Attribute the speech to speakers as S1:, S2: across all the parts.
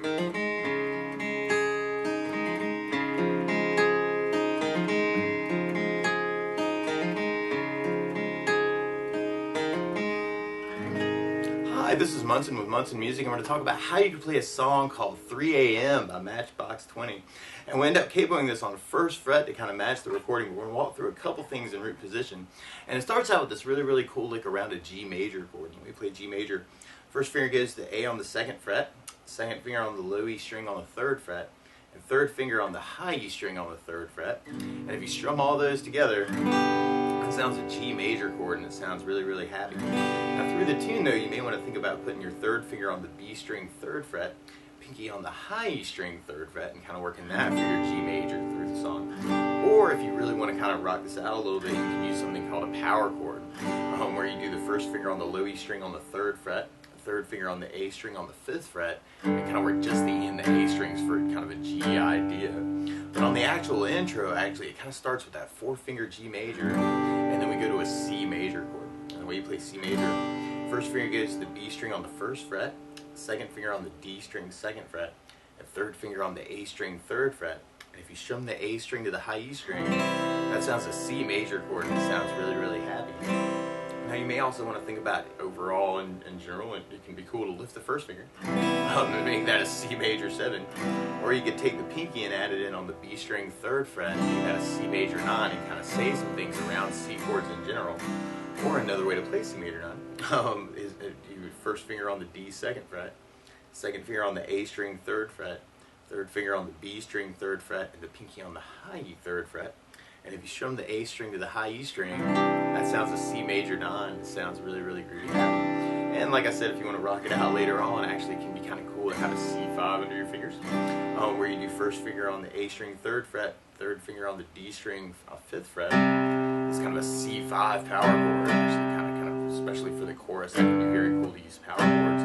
S1: Hi, this is Munson with Munson Music. I'm going to talk about how you can play a song called 3 a.m. by Matchbox 20. And we end up capoing this on first fret to kind of match the recording. We're going to walk through a couple things in root position. And it starts out with this really cool lick around a G major chord. We play G major. First finger goes to A on the second fret, second finger on the low E string on the third fret, and third finger on the high E string on the third fret. And if you strum all those together, it sounds a G major chord, and it sounds really happy. Now through the tune though, you may want to think about putting your third finger on the B string third fret, pinky on the high E string third fret, and kind of working that for your G major through the song. Or if you really want to kind of rock this out a little bit, you can use something called a power chord, where you do the first finger on the low E string on the third fret, third finger on the A string on the fifth fret, and kind of work just the E and the A strings for kind of a G idea. But on the actual intro, actually, it kind of starts with that 4-finger G major, and then we go to a C major chord. And the way you play C major, first finger goes to the B string on the first fret, second finger on the D string second fret, and third finger on the A string third fret. And if you strum the A string to the high E string, that sounds a C major chord, and it sounds really happy. Now you may also want to think about overall in general, it can be cool to lift the first finger and make that a C major 7. Or you could take the pinky and add it in on the B string third fret and make that a C major 9 and kind of say some things around C chords in general. Or another way to play C major 9 is you would first finger on the D second fret, second finger on the A string third fret, third finger on the B string third fret, and the pinky on the high E third fret. And if you strum the A string to the high E string, that sounds a C major 9. It sounds really groovy. And like I said, if you want to rock it out later on, actually it can be kind of cool to have a C5 under your fingers, where you do first finger on the A string third fret, third finger on the D string fifth fret. It's kind of a C5 power chord, actually kind of especially for the chorus, that can be very cool to use power chords.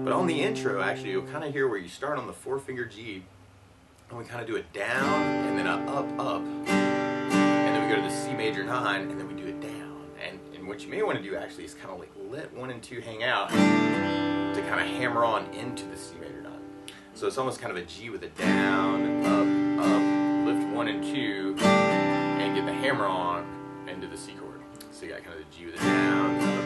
S1: But on the intro, actually, you'll kind of hear where you start on the 4-finger G, and we kind of do it down, and then a up, we go to the C major 9, and then we do it down. And what you may want to do actually is kind of like let 1 and 2 hang out to kind of hammer on into the C major 9. So it's almost kind of a G with a down, up, lift 1 and 2, and get the hammer on into the C chord. So you got kind of the G with a down, up,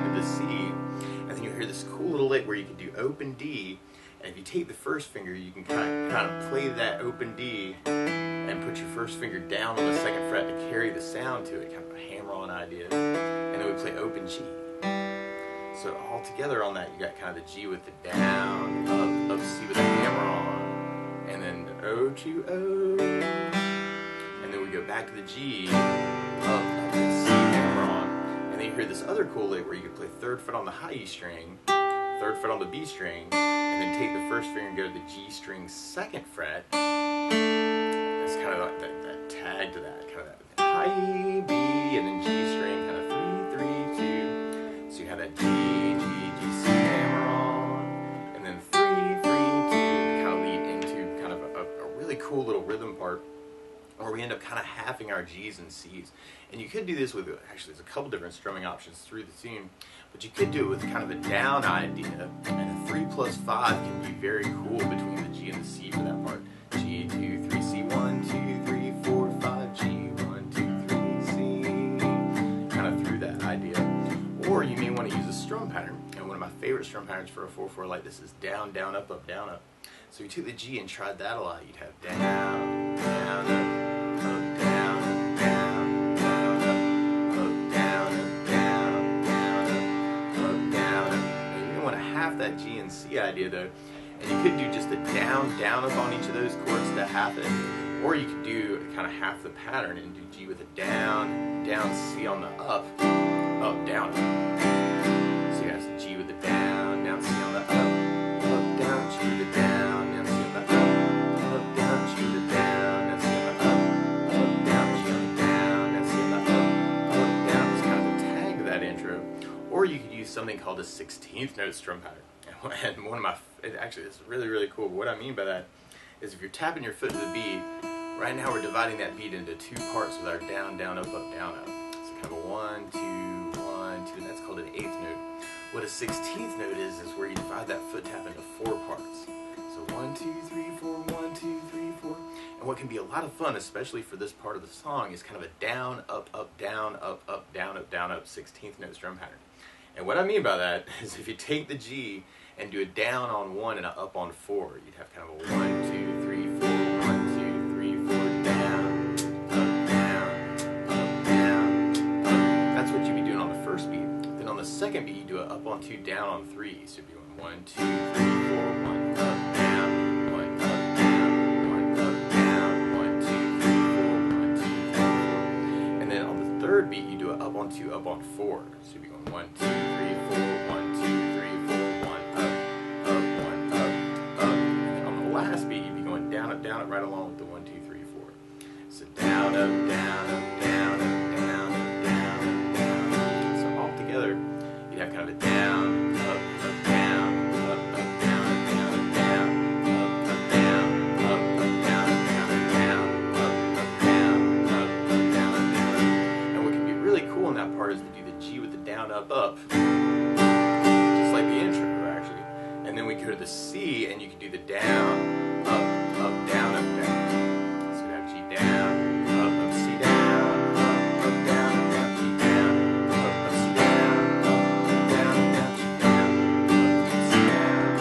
S1: into the C. And then you hear this cool little lick where you can do open D, and if you take the first finger, you can kind of play that open D and put your first finger down on the second fret to carry the sound to it, kind of a hammer-on idea. And then we play open G. So all together on that, you got kind of the G with the down, up C with a hammer on, and then the O to O, and then we go back to the G, up and C hammer on, and then you hear this other cool lick where you can play third fret on the high E string, third fret on the B string, and then take the first finger and go to the G string second fret. It's kind of like that tag to that, kind of that high B and then G string, kind of 3 3 2. So you have that G C hammer on, and then 3 3 2 to kind of lead into kind of a really cool little rhythm part, where we end up kind of halving our G's and C's. And you could do this with, actually there's a couple different strumming options through the tune, but you could do it with kind of a down idea, and a 3 plus 5 can be very cool between the G and the C for that part. G 2 3 C 1 2 3 4 5 G 1 2 3 C, kind of through that idea. Or you may want to use a strum pattern, and one of my favorite strum patterns for a 4/4 like this is down down up up down up. So you took the G and tried that a lot. You'd have down down up down down down up down down down up. And you may want to half that G and C idea though. And you could do just a down, down up on each of those chords to half it. Or you could do kind of half the pattern and do G with a down, down, C on the up, down, up. So you have G with the down, down, C on the up, down, G with the down, down, C on the up, down, G with the down, down, C on the up, down, G on the down, down, C on the up, down. It's kind of a tag to that intro. Or you could use something called a 16th note strum pattern. And one of my, actually it's really cool, but what I mean by that is if you're tapping your foot to the beat, right now we're dividing that beat into 2 parts with our down, down, up, down, up. So kind of a 1, 2, 1, 2, and that's called an 8th note. What a 16th note is where you divide that foot tap into 4 parts. what can be a lot of fun, especially for this part of the song, is kind of a down, up, down, down, up, 16th note strum pattern. And what I mean by that is if you take the G and do a down on 1 and an up on 4, you'd have kind of a 1, 2, 3, 4, 1, 2, 3, 4, down, down, down, up. That's what you'd be doing on the first beat. Then on the second beat, you do an up on 2, down on 3. So you'd be going 1, 2, 3, 4, 1, up, down, 1, up, down, 1, up, down, 1, 2, 3, 4, 1, 2, 3, 4. And then on the third beat, you do an up on 2, up on 4. So you'd be going 1, 2, 3, 4, 1, 2, 3, 4, 1, up, 1, up. And then on the last beat, you'd be going down, up, right along with the 1, 2, 3, 4. So down, up, down, up, down, up, down, up, down, up, down. So all together, you'd have kind of a down, up, down, up, down, up, down, up, down, up, down, up, down, up, down, up, down, up, down, up, down, up, down. And what can be really cool in that part is to do the G with the down, up, just like the intro actually. And then we go to the C and you can do the down, up, down, up, down. So we have G down, up, C down, up, down, G down, up, C down, down, G down, C down,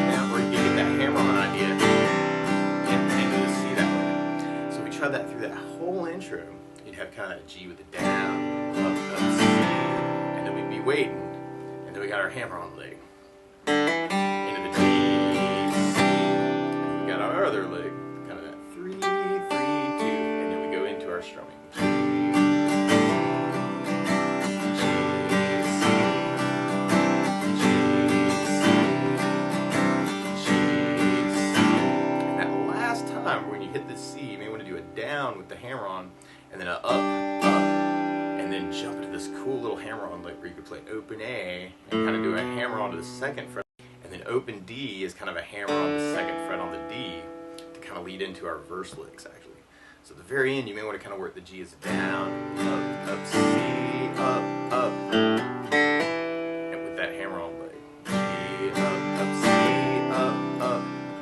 S1: down. Or you can get that hammer-on idea and do the C that way. So we tried that through that whole intro. You'd have kind of a G with the down, up, C, and then we'd be waiting, and then we got our hammer-on leg. Into the G, C, and we got our other leg, kind of that 3, 3, 2, and then we go into our strumming. G, C, G, C, G, C. And that last time when you hit the C, you may want to do a down with the hammer-on, and then a up, and then jump into this cool little hammer-on lick where you could play open A and kind of do a hammer-on to the second fret, and then open D is kind of a hammer on the second fret on the D to kind of lead into our verse licks actually. So at the very end, you may want to kind of work the G as a down, up, C, up, and with that hammer-on lick. G, up, C, up,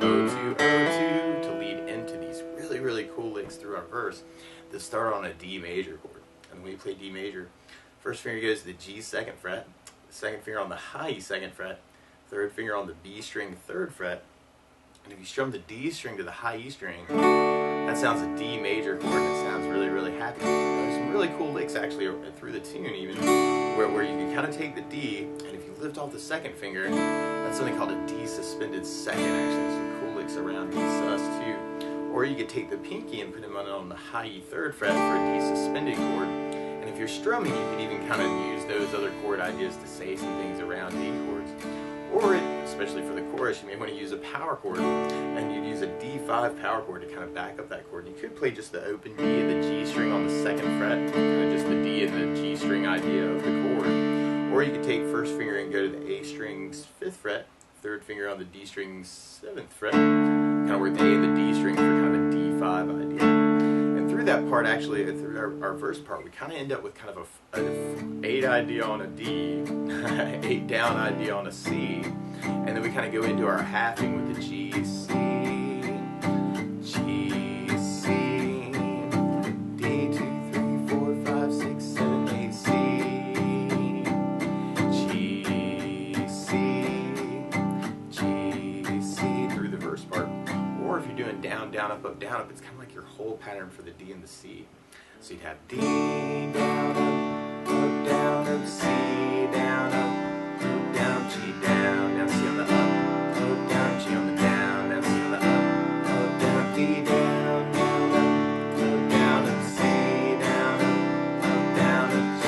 S1: O2, O2 to lead into these really, really cool licks through our verse that start on a D major chord. And when you play D major, first finger goes to the G second fret, second finger on the high E second fret, third finger on the B string third fret, and if you strum the D string to the high E string, that sounds a D major chord and it sounds really, really happy. There's some really cool licks actually through the tune even, where you can kind of take the D, and if you lift off the second finger, that's something called a D suspended second actually. Some cool licks around D sus too. Or you could take the pinky and put them on the high E third fret for a D suspended chord. And if you're strumming, you could even kind of use those other chord ideas to say some things around D chords. Or, especially for the chorus, you may want to use a power chord, and you'd use a D5 power chord to kind of back up that chord. And you could play just the open D and the G string on the second fret, kind of just the D and the G string idea of the chord. Or you could take first finger and go to the A string's 5th fret, third finger on the D string's 7th fret, kind of work the A and the D string for kind of a D5 idea. And through that part, actually, through our verse part, we kind of end up with kind of an 8 idea on a D, 8 down idea on a C, and then we kind of go into our halving with the G, C, G, C, D, 2, 3, 4, 5, 6, 7, 8, C, G, C, G, C through the verse part. Or if you're doing down, up, it's kind of like your whole pattern for the D and the C. So you'd have D, down, up, C, down, G, down, C on the up, down, G on the down, C on the up, down, D, down, up, C, down, G,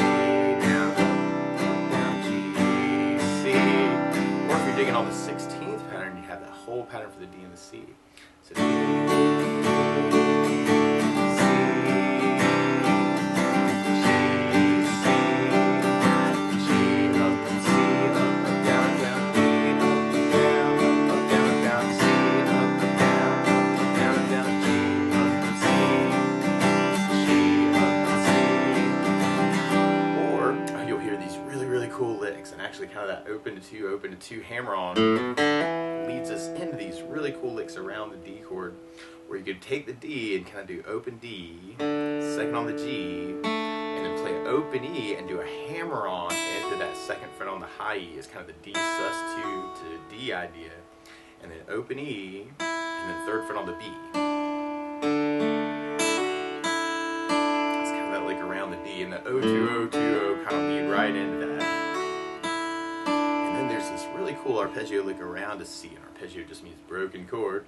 S1: down, G, C. Or if you're digging on the 16th pattern, you have that whole pattern for the D and the C. So D, kind of that open to two hammer-on leads us into these really cool licks around the D chord where you could take the D and kind of do open D, second on the G, and then play open E and do a hammer on into that second fret on the high E as kind of the D sus2 to D idea, and then open E, and then third fret on the B. It's kind of that lick around the D, and the O2, O2, O kind of lead right into that. And then there's this really cool arpeggio lick around a C, and arpeggio just means broken chord.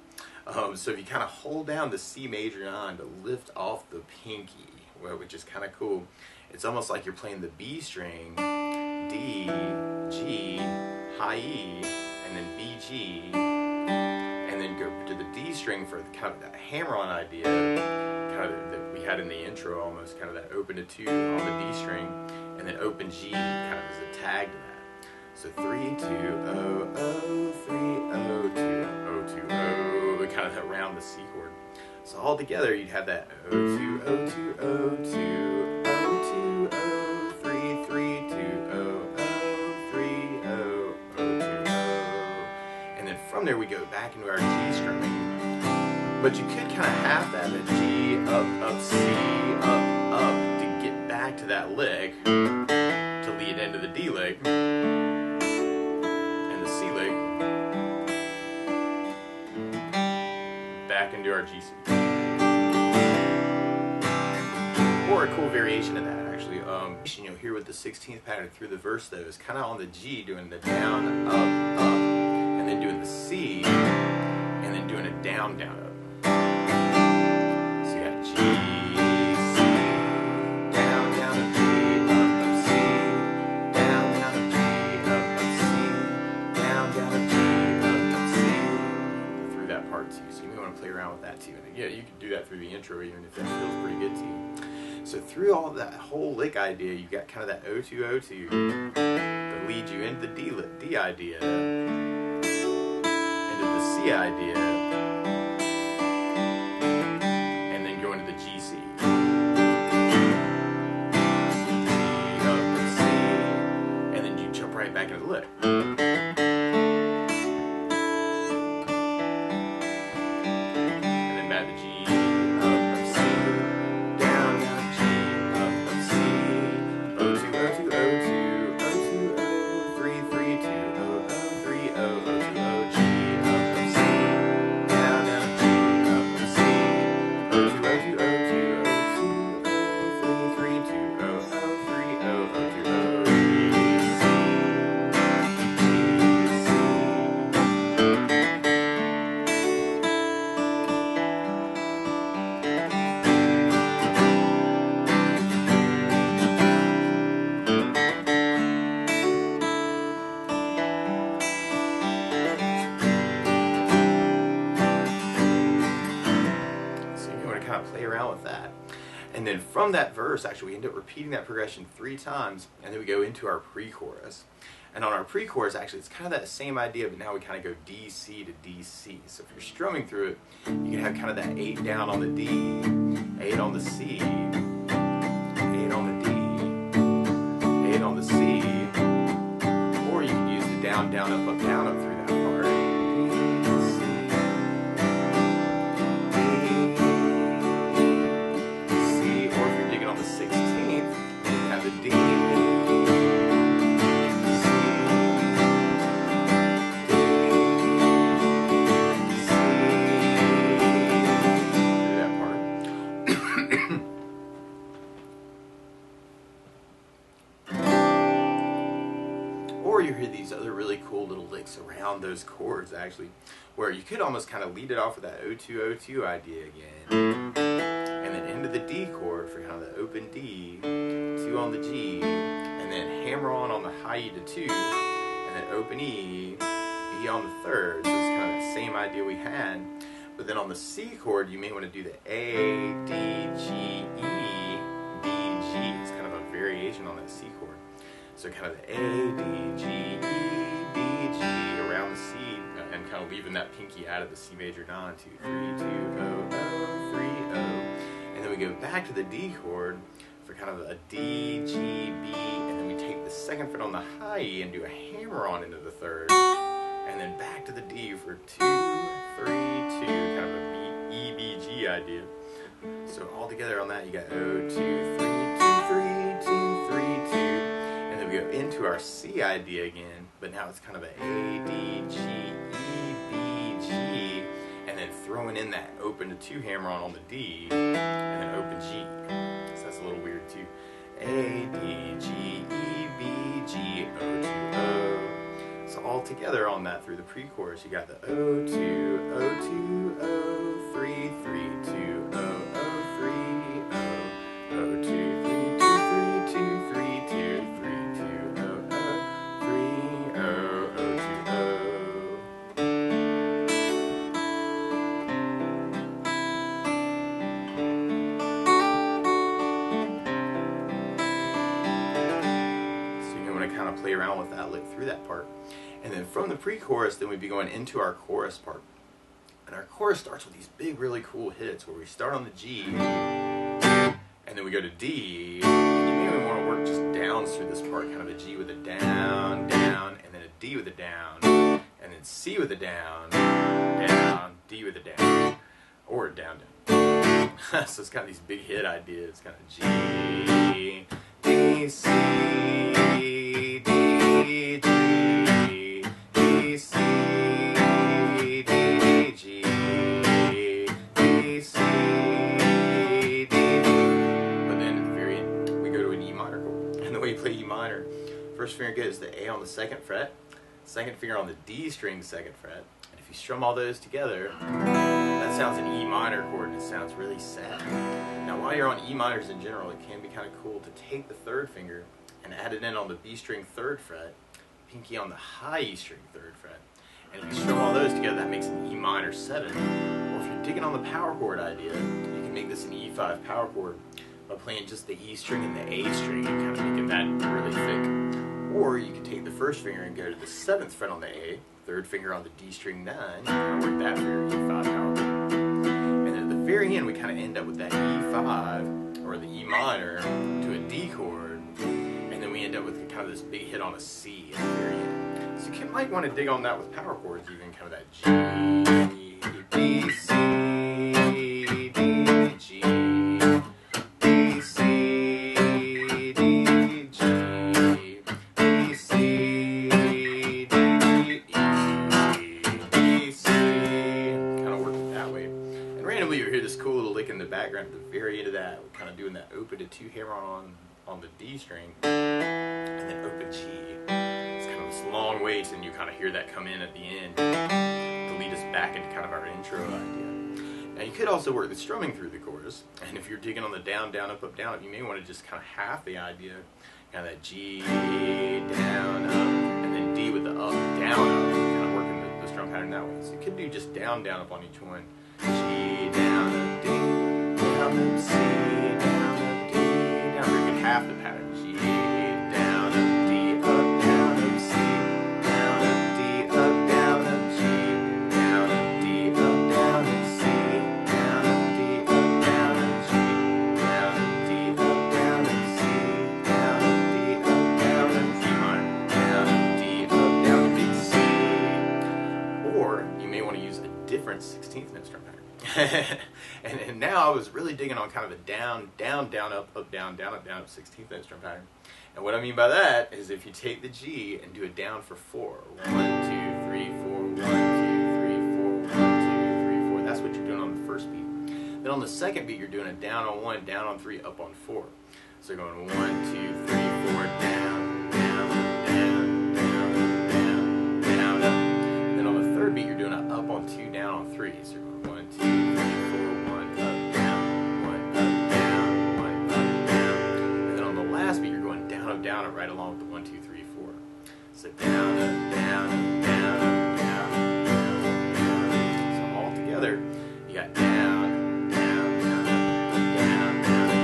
S1: So if you kind of hold down the C major 9 to lift off the pinky, well, which is kind of cool, it's almost like you're playing the B string, D, G, high E, and then B, G, and then go to the D string for kind of that hammer-on idea, kind of that we had in the intro almost, kind of that open to 2 on the D string, and then open G kind of as a tag to that. So 3, 2, O, O, 3, O, 2, O, 2, O, kind of around the C chord. So all together you'd have that O2, O2, O2, O2, O, 3, 3, 2, O, O, 3, O, O2, O. And then from there we go back into our G strumming. But you could kind of have that G, up, C, up, to get back to that lick, to lead into the D lick. Back into our G C. Or a cool variation of that, actually. You'll hear with the 16th pattern through the verse, though, is kind of on the G, doing the down, up, and then doing the C, and then doing a down, down, up. So you got G, C, down, down, up, G, up, C, down, down, up, G, up, C, down, down, up, G, up, C. Through that part, too. So you may want to play around with that, too. And yeah, you can do that through the intro, even if that feels pretty good to you. So through all of that whole lick idea, you've got kind of that O2, O2 that leads you into the D idea, into the C idea, and then go into the G, C. G, up, C, and then you jump right back into the lick. And then back to G. Play around with that. And then from that verse, actually, we end up repeating that progression 3 times, and then we go into our pre-chorus. And on our pre-chorus, actually, it's kind of that same idea, but now we kind of go D, C to D, C. So if you're strumming through it, you can have kind of that 8 down on the D, 8 on the C, 8 on the D, 8 on the C, or you can use the down, down, up, down, up through that part. Or you hear these other really cool little licks around those chords, actually, where you could almost kind of lead it off with that O2, O2 idea again, and then into the D chord for kind of the open D, 2 on the G, and then hammer on the high E to 2, and then open E, E on the third. So it's kind of the same idea we had, but then on the C chord, you may want to do the A, D, G, E, B, G. It's kind of a variation on that C chord. So kind of the A, D, G, E, B, G around the C, and kind of leaving that pinky out of the C major 9, 2, 3, 2, O, O, 3, O. And then we go back to the D chord for kind of a D, G, B, and then we take the second fret on the high E and do a hammer on into the third. And then back to the D for 2, idea. So all together on that, you got 0, 2, 3, 2, 3, 2, 3, 2, and then we go into our C idea again, but now it's kind of a A, D, G, E, B, G, and then throwing in that open to 2 hammer-on the D, and then open G. So that's a little weird too. A, D, G, E, B, G, O, 2, O. So all together on that through the pre-chorus, you got the O, 2, O, 2, O, 3, 3, 2, O, O, 3, O, O, 2, 3, 2, 3, 2, 3, 2, 3, 2, O, O, 3, O, O, 2, O. So you want to kind of play around with that lick through that part. And then from the pre-chorus, then we'd be going into our chorus part. And our chorus starts with these big, really cool hits where we start on the G, and then we go to D, and you maybe want to work just downs through this part, kind of a G with a down, down, and then a D with a down, and then C with a down, down, D with a down, or a down, down. So it's got these big hit ideas, kind of G, D, C, D, G, D, C, D, G, D, C, D, but then at the very end, we go to an E minor chord. And the way you play E minor, first finger goes the A on the 2nd fret, second finger on the D string 2nd fret, and if you strum all those together, that sounds an E minor chord, and it sounds really sad. Now while you're on E minors in general, it can be kind of cool to take the 3rd finger and add it in on the B string 3rd fret, pinky on the high E string 3rd fret, and if you strum all those together, that makes an E minor 7. Or if you're digging on the power chord idea, you can make this an E5 power chord by playing just the E string and the A string and kind of making that really thick. Or you can take the 1st finger and go to the 7th fret on the A, 3rd finger on the D string 9, and work that for your E5 power chord. And then at the very end, we kind of end up with that E5, or the E minor, to a D chord, and then we end up with kind of this big hit on a C at the very end. So you might want to dig on that with power chords, even kind of that G, B, C, D, G, B, C, D, G, B, C, D, E, B, C. Kind of work it that way. And randomly you'll hear this cool little lick in the background at the very end of that. We're kind of doing that open to 2 hammer on the D string, and then open G. This long waits, and you kind of hear that come in at the end to lead us back into kind of our intro idea. Now you could also work the strumming through the chorus, and if you're digging on the down, down, up, down, up, you may want to just kind of half the idea, kind of that G, down, up, and then D with the up, down, up, kind of working the strum pattern that way. So you could do just down, down, up on each one. G, down, up, D, down, up, C, down, up, D, down, or you can half the pattern. G, down, up, D, up, down, up, C, down, up, D, up, down, up, G, down, up, D, up, down, up, C, down, up, D, up, down, up, G, down, up, D, up, down, up, C, down, up, D, up, down, up, G minor, down, up, D, up, down, big C. Or you may want to use a different 16th note strum pattern. and now I was really digging on kind of a down, down, down, up, down, down, up, down, up 16th note strum pattern. And what I mean by that is if you take the G and do it down for 4, 1, 2, 3, 4, 1, 2, 3, 4, 1, 2, 3, 4. That's what you're doing on the first beat. Then on the second beat, you're doing a down on 1, down on 3, up on 4. So you're going 1, 2, 3, 4, down, down, down, down, down, down, up. And then on the third beat, you're doing an up on 2, down on 3. So you're going 1, 2, 3, 4, 1, up, down, 1, up, down, 1, up, down. And then on the last beat, you're going down, up, down, up, right along with the 1, 2, 3, 4. So down, up, down, up, down, up, down, up, down, down. So all together, you got down, down, down, up, down, down,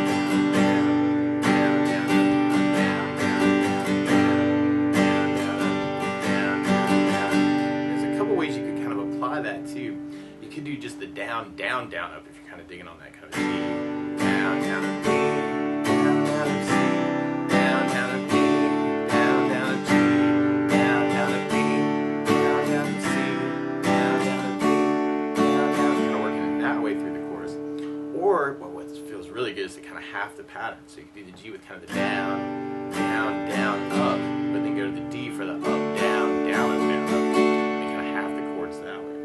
S1: down, down, down, down, down, down, down, down, down. There's a couple ways you could kind of apply that too. You could do just the down, down, down, up if you're kind of digging on that kind of G. Down, down, up, D, down, down, up, C, down, down, up, D, down, down, up, G, down, down, up, D, down, down, up, C, down, down, up, D, down, down. Kind of working it that way through the chorus. get us to kind of half the pattern. So you could do the G with kind of the down, down, down, up, but then go to the D for the up, down, down, up, down, up. And kind of half the chords that way.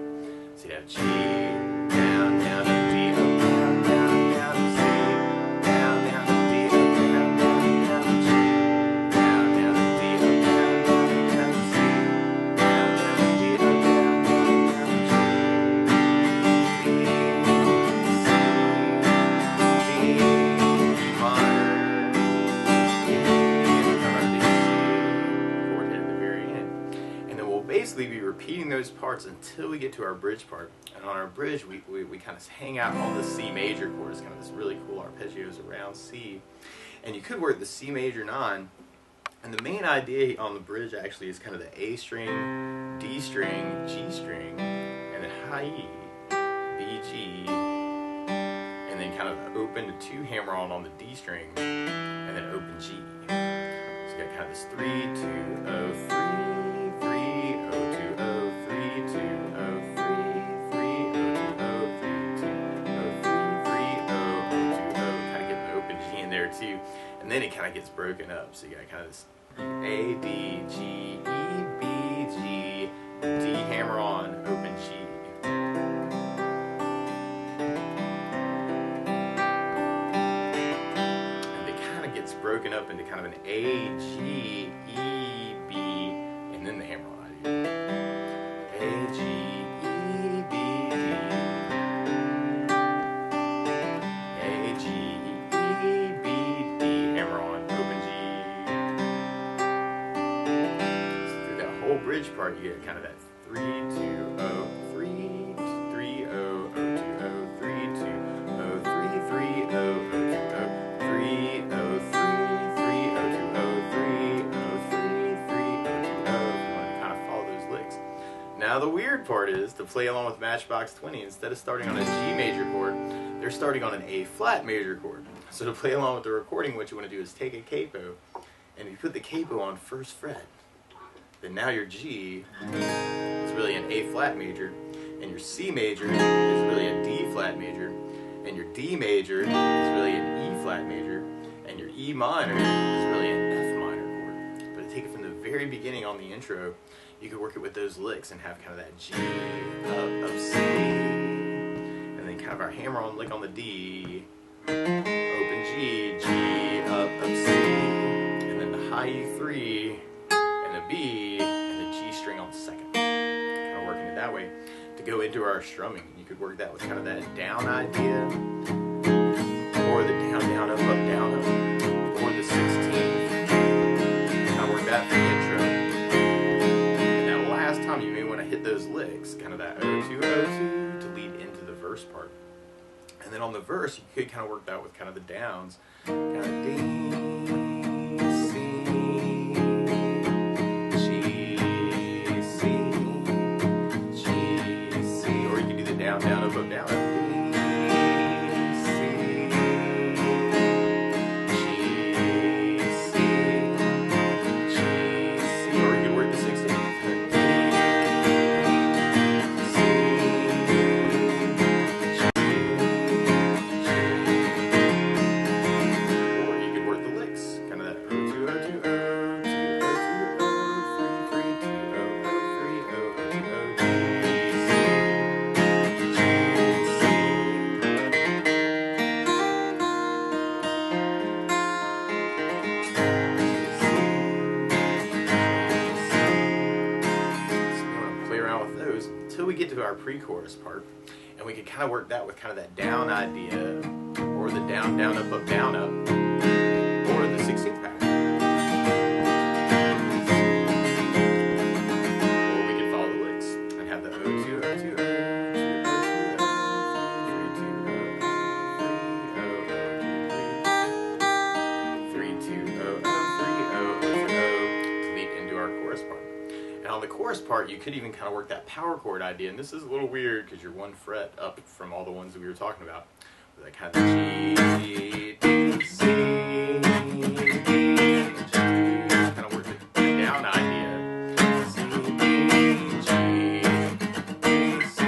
S1: So you have G, down, down, up, D, up, down, down, down, C, down, down, up, D, up, down, down, down, G, down, down, up, D, up, down, down, down, C, down, down, up, D, up, down, down, basically be repeating those parts until we get to our bridge part. And on our bridge, we kind of hang out on the C major chord. It's kind of this really cool arpeggios around C. And you could work the C major 9. And the main idea on the bridge actually is kind of the A string, D string, G string, and then high E, B, G, and then kind of open to 2 hammer on the D string, and then open G. So you got kind of this 3, 2, 0, 3. Too, and then it kind of gets broken up. So you got kind of this A, D, G, E, B, G, D hammer on, open G. And it kind of gets broken up into kind of an A, G, E, B, and then the hammer on idea. A, G, E, B, D. A, G, E, B. Bridge part, you get kind of that 3, 2, 0, 3, 3, 0, 0, 2, 0, 3, 2, 0, 3, 3, 0, 0, 2, 0, 3, 0, 3, 3, 0, 2, 0, 3, 0, 3, 3, 0, 2, 0. If you want to kind of follow those licks. Now the weird part is to play along with Matchbox 20, instead of starting on a G major chord, they're starting on an A flat major chord. So to play along with the recording, what you want to do is take a capo, and you put the capo on 1st fret. Then now your G is really an A flat major, and your C major is really a D flat major, and your D major is really an E flat major, and your E minor is really an F minor chord. But to take it from the very beginning on the intro, you could work it with those licks and have kind of that G, up, C, and then kind of our hammer on lick on the D, open G, G, up, C, and then the high E3, and the B, and the G string on the 2nd. Kind of working it that way to go into our strumming. You could work that with kind of that down idea, or the down, down, up, down, up, or the 16th. Kind of work that for the intro. And that last time you may want to hit those licks, kind of that 0-2, 0-2 to lead into the verse part. And then on the verse, you could kind of work that with kind of the downs, kind of D, C, G, C, G, C, or you can do the down, down, up, down, up, D, C, G, C, G, C, or you can work the 16th. Until we get to our pre-chorus part, and we can kind of work that with kind of that down idea, or the down, down, up, down, up, or the 16th pattern. Or we can follow the licks and have the 0-2, 0-2, 0-2, 0-2, 0-3, 2, 0-3, 0-0, 3, 2, 0-0, 3, 0, to lead into our chorus part. And on the chorus part, you could even kind of work that power chord idea, and this is a little weird because you're 1 fret up from all the ones that we were talking about. With that kind of G, D, C, D, G, kind of work the down idea. C, D, G, D, C,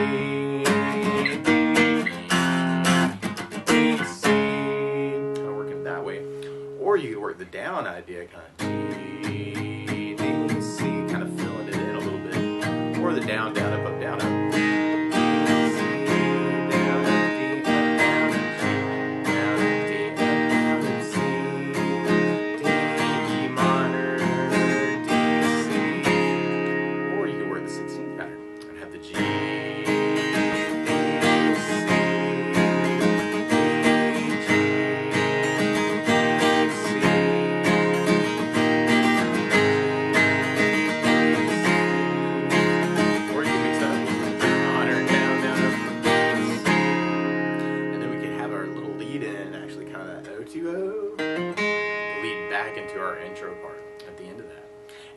S1: D, C, down idea, kind of G, D, C, kind of filling it in a little bit, or the down, down, up, down, up.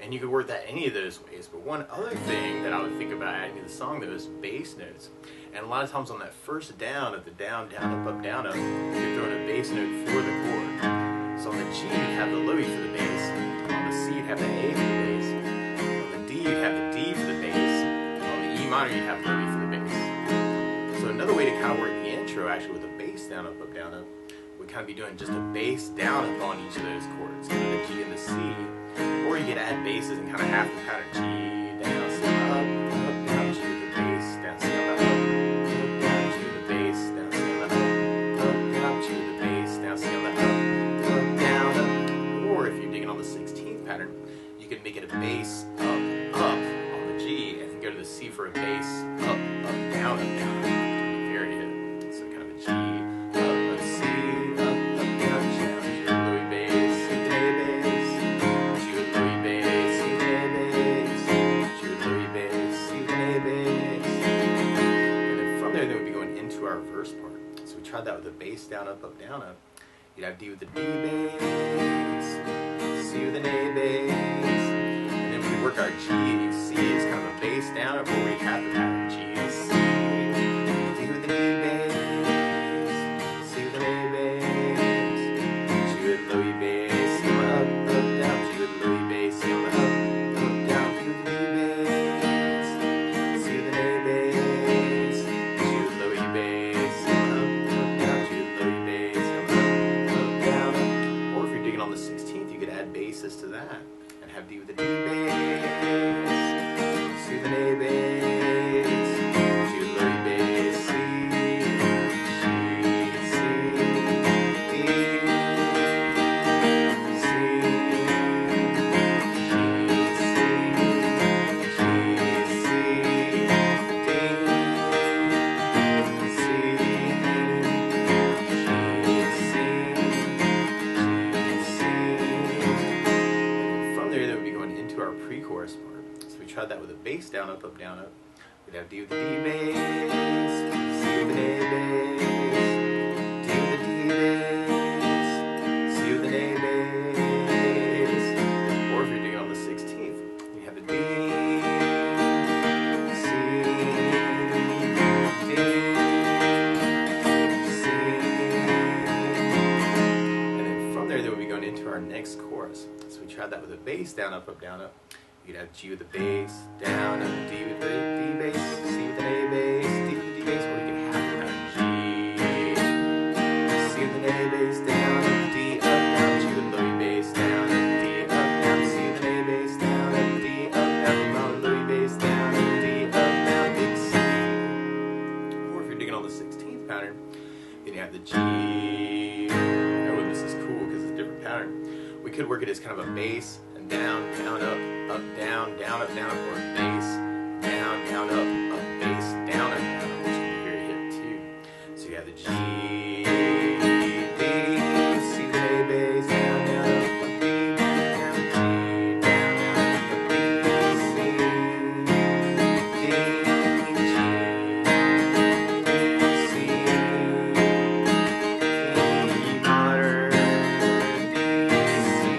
S1: And you could work that any of those ways, but one other thing that I would think about adding to the song though is bass notes. And a lot of times on that first down of the down, down, up, down, up, you're throwing a bass note for the chord. So on the G you'd have the low E for the bass, on the C you'd have the A for the bass, on the D you'd have the D for the bass, and on the E minor you'd have the low E for the bass. So another way to kind of work the intro actually with a bass down, up, would kind of be doing just a bass down up on each of those chords, kind of the G and the C. Or you could add basses and kind of half the pattern. G, down, C, up, down, G with the bass, down, C, up, down, G with the bass, down, C, up, down, G with the bass, down, C, up, down, up. Or if you're digging on the 16th pattern, you could make it a bass, up, on the G, and then go to the C for a bass, up, down, very hit. So kind of a G. Tried that with a bass down, up, you'd have D with the D bass, C with an A bass, and then we work our G and C is kind of a bass down up where we have the pattern G to C, D with the D bass, C with an A bass, G with low E bass, C up, down, G with low E bass, C on the up, down, D with the D bass, C with an A bass, G with low E bass. On the 16th, you could add basses to that and have D with the D bass, C with an A bass, G with low E bass, C, G, C, D, C, pre-chorus part. So we tried that with a bass down, up, we'd have D with the D bass, C with an A bass, D with the D bass, C with an A bass, or if you're doing it on the 16th, you have the D, C, D, C, and then from there we'll be going into our next chorus. So we tried that with a bass down, up, you'd have G with the bass, down, up, D with the D bass, C with an A bass, D with the D bass, or you can have G, C with an A bass, down, up, D, up, down, G with low E bass, down, up, D, up, down, C with an A bass, down, up, D, up, down, low E bass, down, up, D, up, down, big C. Or if you're digging on the 16th pattern, then you have the G. Oh, this is cool because it's a different pattern. We could work it as kind of a bass and down, up, down, up, or bass, down, up, bass, down, which can be very hit too. So you have the G, D, C with A bass, down, up, D, down, G, down, up, C, D, G, C, E minor, D, C,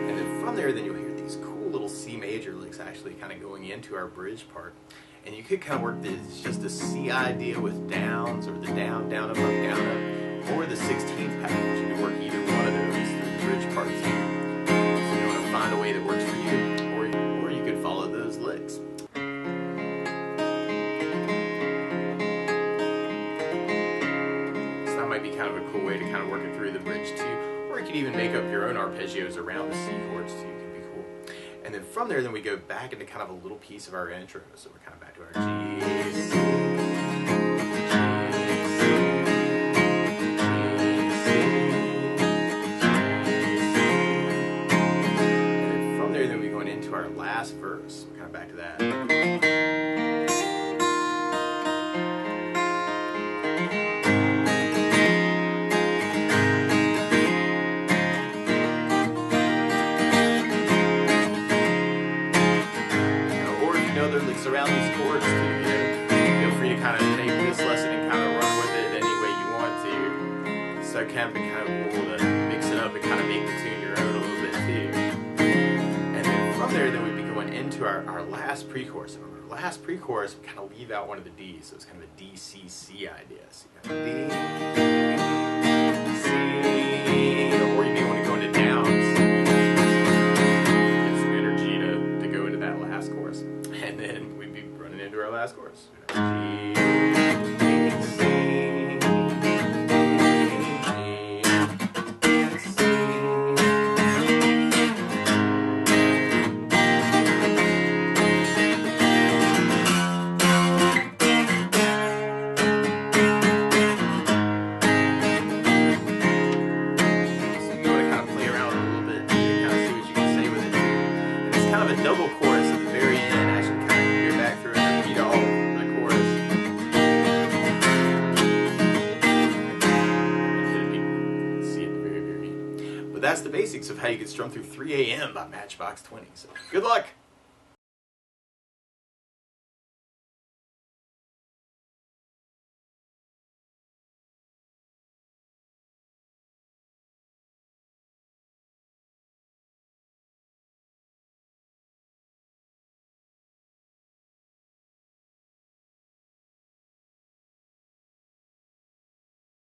S1: and then from there, then you'll hear these cool little C major licks actually kind of going into our bridge part. And you could kind of work this just a C idea with downs, or the down, up, or the 16th pattern. You can work either one of those through the bridge part too. So you want to find a way that works for you, or you could follow those licks. So that might be kind of a cool way to kind of work it through the bridge too. Or you could even make up your own arpeggios around the C chords too. It could be cool. And then from there, then we go back into kind of a little piece of our intro. So we're kind of back to our G, C, into our last verse. We're kind of back to that. Or if you know the licks around these chords too, feel free to kind of take this lesson and kind of run with it any way you want to. So it can be kind of cool to mix it up and kind of make the tune your own a little bit too. From there, then we'd be going into our last pre-chorus. And our last pre-chorus, we kind of leave out one of the D's, so it's kind of a D-C-C idea. So you got D, C, or you may want to go into downs. Get some energy to go into that last chorus. And then we'd be running into our last chorus. G, C, double chorus at the very end. I should kind of go back through and repeat all the chorus. See at the very, very end. But that's the basics of how you can strum through 3 a.m. by Matchbox 20. So good luck!